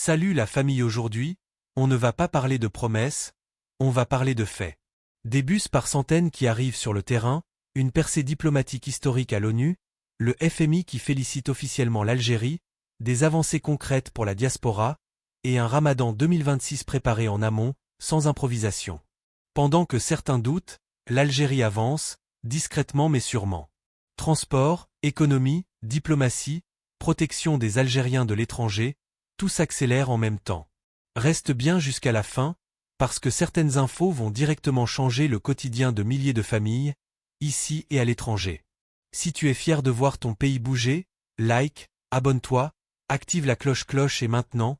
Salut la famille, aujourd'hui, on ne va pas parler de promesses, on va parler de faits. Des bus par centaines qui arrivent sur le terrain, une percée diplomatique historique à l'ONU, le FMI qui félicite officiellement l'Algérie, des avancées concrètes pour la diaspora, et un Ramadan 2026 préparé en amont, sans improvisation. Pendant que certains doutent, l'Algérie avance, discrètement mais sûrement. Transport, économie, diplomatie, protection des Algériens de l'étranger, tout s'accélère en même temps. Reste bien jusqu'à la fin, parce que certaines infos vont directement changer le quotidien de milliers de familles, ici et à l'étranger. Si tu es fier de voir ton pays bouger, like, abonne-toi, active la cloche et maintenant,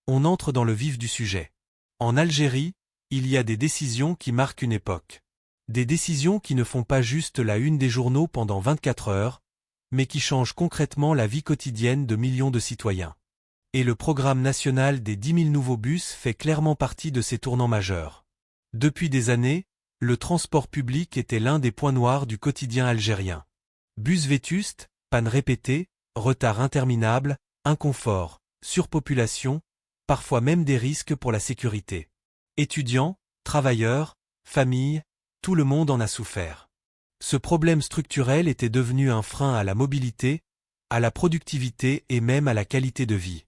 on entre dans le vif du sujet. En Algérie, il y a des décisions qui marquent une époque. Des décisions qui ne font pas juste la une des journaux pendant 24 heures, mais qui changent concrètement la vie quotidienne de millions de citoyens. Et le programme national des 10 000 nouveaux bus fait clairement partie de ces tournants majeurs. Depuis des années, le transport public était l'un des points noirs du quotidien algérien. Bus vétustes, pannes répétées, retards interminables, inconfort, surpopulation, parfois même des risques pour la sécurité. Étudiants, travailleurs, familles, tout le monde en a souffert. Ce problème structurel était devenu un frein à la mobilité, à la productivité et même à la qualité de vie.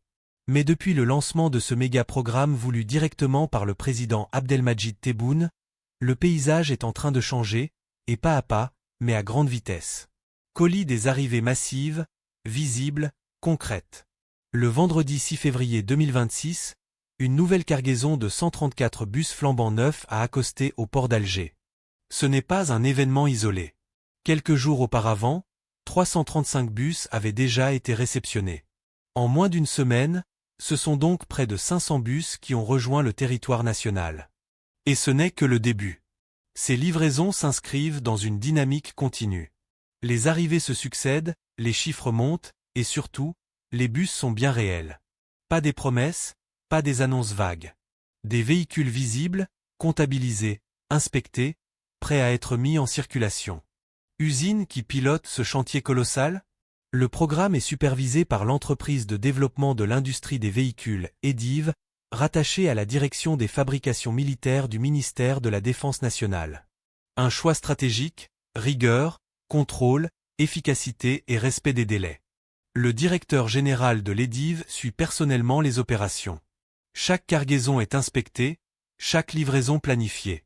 Mais depuis le lancement de ce méga-programme voulu directement par le président Abdelmadjid Tebboune, le paysage est en train de changer, et pas à pas, mais à grande vitesse. Colis des arrivées massives, visibles, concrètes. Le vendredi 6 février 2026, une nouvelle cargaison de 134 bus flambant neufs a accosté au port d'Alger. Ce n'est pas un événement isolé. Quelques jours auparavant, 335 bus avaient déjà été réceptionnés. En moins d'une semaine, ce sont donc près de 500 bus qui ont rejoint le territoire national. Et ce n'est que le début. Ces livraisons s'inscrivent dans une dynamique continue. Les arrivées se succèdent, les chiffres montent, et surtout, les bus sont bien réels. Pas des promesses, pas des annonces vagues. Des véhicules visibles, comptabilisés, inspectés, prêts à être mis en circulation. Usine qui pilote ce chantier colossal? Le programme est supervisé par l'entreprise de développement de l'industrie des véhicules, EDIV, rattachée à la direction des fabrications militaires du ministère de la Défense nationale. Un choix stratégique, rigueur, contrôle, efficacité et respect des délais. Le directeur général de l'EDIV suit personnellement les opérations. Chaque cargaison est inspectée, chaque livraison planifiée.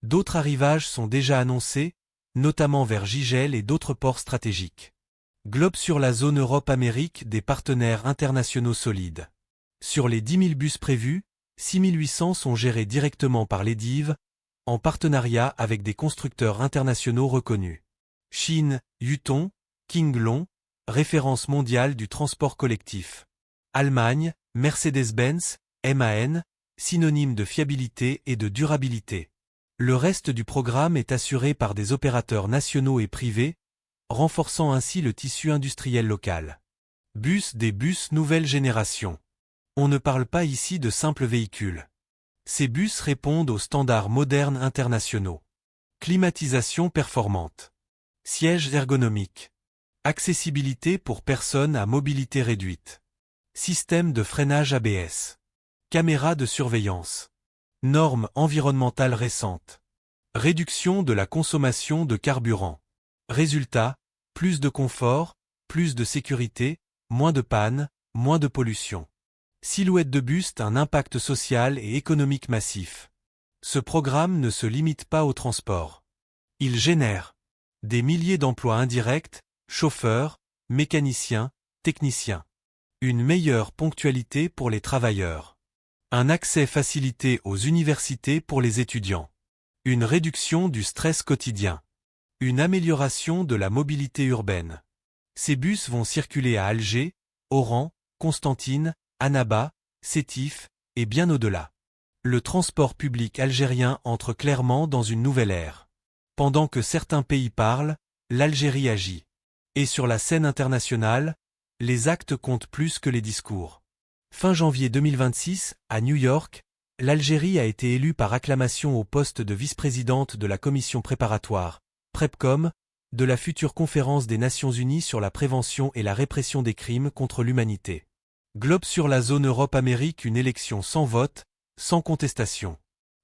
D'autres arrivages sont déjà annoncés, notamment vers Gigel et d'autres ports stratégiques. Globe sur la zone Europe-Amérique des partenaires internationaux solides. Sur les 10 000 bus prévus, 6 800 sont gérés directement par l'EDIV, en partenariat avec des constructeurs internationaux reconnus. Chine, Yutong, King Long, référence mondiale du transport collectif. Allemagne, Mercedes-Benz, MAN, synonyme de fiabilité et de durabilité. Le reste du programme est assuré par des opérateurs nationaux et privés, renforçant ainsi le tissu industriel local. Des bus nouvelle génération. On ne parle pas ici de simples véhicules. Ces bus répondent aux standards modernes internationaux. Climatisation performante. Sièges ergonomiques. Accessibilité pour personnes à mobilité réduite. Système de freinage ABS. Caméras de surveillance. Normes environnementales récentes. Réduction de la consommation de carburant. Résultat, plus de confort, plus de sécurité, moins de pannes, moins de pollution. Silhouette de bus, un impact social et économique massif. Ce programme ne se limite pas au transport. Il génère des milliers d'emplois indirects, chauffeurs, mécaniciens, techniciens. Une meilleure ponctualité pour les travailleurs. Un accès facilité aux universités pour les étudiants. Une réduction du stress quotidien. Une amélioration de la mobilité urbaine. Ces bus vont circuler à Alger, Oran, Constantine, Annaba, Sétif, et bien au-delà. Le transport public algérien entre clairement dans une nouvelle ère. Pendant que certains pays parlent, l'Algérie agit. Et sur la scène internationale, les actes comptent plus que les discours. Fin janvier 2026, à New York, l'Algérie a été élue par acclamation au poste de vice-présidente de la commission préparatoire, PrepCom, de la future conférence des Nations Unies sur la prévention et la répression des crimes contre l'humanité. Globe sur la zone Europe-Amérique, une élection sans vote, sans contestation.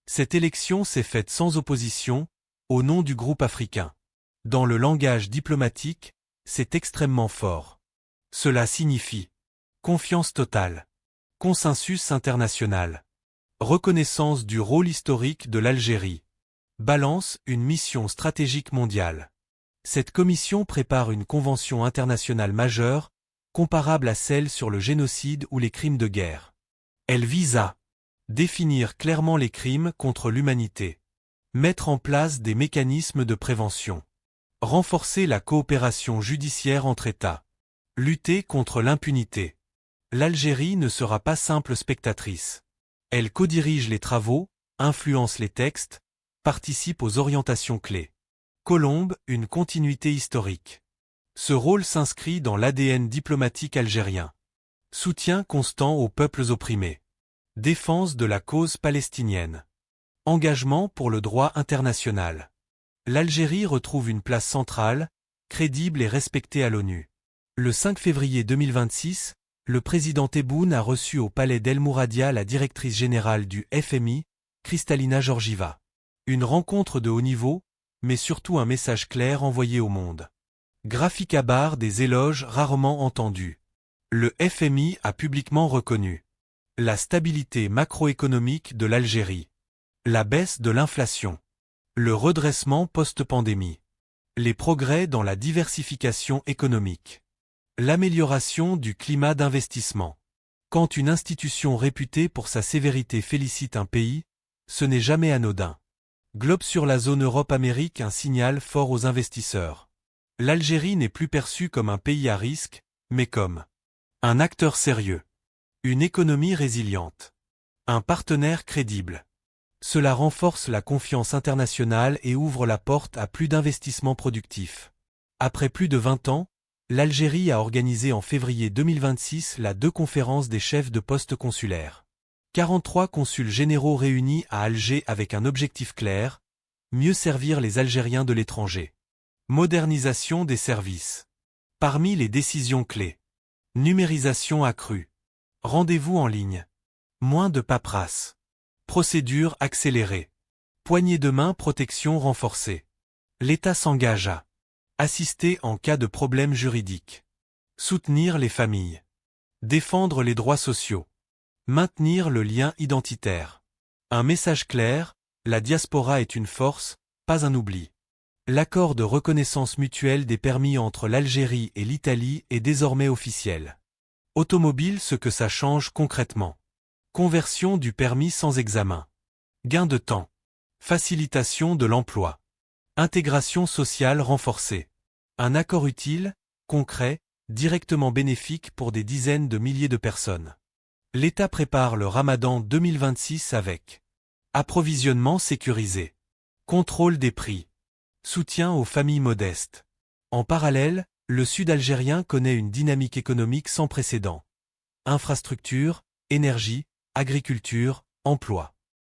Cette élection s'est faite sans opposition, au nom du groupe africain. Dans le langage diplomatique, c'est extrêmement fort. Cela signifie confiance totale, consensus international, reconnaissance du rôle historique de l'Algérie, balance une mission stratégique mondiale. Cette commission prépare une convention internationale majeure, comparable à celle sur le génocide ou les crimes de guerre. Elle vise à définir clairement les crimes contre l'humanité, mettre en place des mécanismes de prévention, renforcer la coopération judiciaire entre États, lutter contre l'impunité. L'Algérie ne sera pas simple spectatrice. Elle codirige les travaux, influence les textes, participe aux orientations clés. Colombe, une continuité historique. Ce rôle s'inscrit dans l'ADN diplomatique algérien. Soutien constant aux peuples opprimés. Défense de la cause palestinienne. Engagement pour le droit international. L'Algérie retrouve une place centrale, crédible et respectée à l'ONU. Le 5 février 2026, le président Tebboune a reçu au palais d'El Mouradia la directrice générale du FMI, Kristalina Georgieva. Une rencontre de haut niveau, mais surtout un message clair envoyé au monde. Graphique à barre, des éloges rarement entendus. Le FMI a publiquement reconnu la stabilité macroéconomique de l'Algérie, la baisse de l'inflation, le redressement post-pandémie, les progrès dans la diversification économique, l'amélioration du climat d'investissement. Quand une institution réputée pour sa sévérité félicite un pays, ce n'est jamais anodin. Globe sur la zone Europe-Amérique, un signal fort aux investisseurs. L'Algérie n'est plus perçue comme un pays à risque, mais comme un acteur sérieux, une économie résiliente, un partenaire crédible. Cela renforce la confiance internationale et ouvre la porte à plus d'investissements productifs. Après plus de 20 ans, l'Algérie a organisé en février 2026 la 2 conférences des chefs de poste consulaires. 43 consuls généraux réunis à Alger avec un objectif clair, mieux servir les Algériens de l'étranger. Modernisation des services. Parmi les décisions clés. Numérisation accrue. Rendez-vous en ligne. Moins de paperasse. Procédure accélérée. Poignée de main, protection renforcée. L'État s'engage à assister en cas de problème juridique. Soutenir les familles. Défendre les droits sociaux. Maintenir le lien identitaire. Un message clair, la diaspora est une force, pas un oubli. L'accord de reconnaissance mutuelle des permis entre l'Algérie et l'Italie est désormais officiel. Automobile, ce que ça change concrètement. Conversion du permis sans examen. Gain de temps. Facilitation de l'emploi. Intégration sociale renforcée. Un accord utile, concret, directement bénéfique pour des dizaines de milliers de personnes. L'État prépare le Ramadan 2026 avec approvisionnement sécurisé, contrôle des prix, soutien aux familles modestes. En parallèle, le sud algérien connaît une dynamique économique sans précédent. Infrastructures, énergie, agriculture, emploi.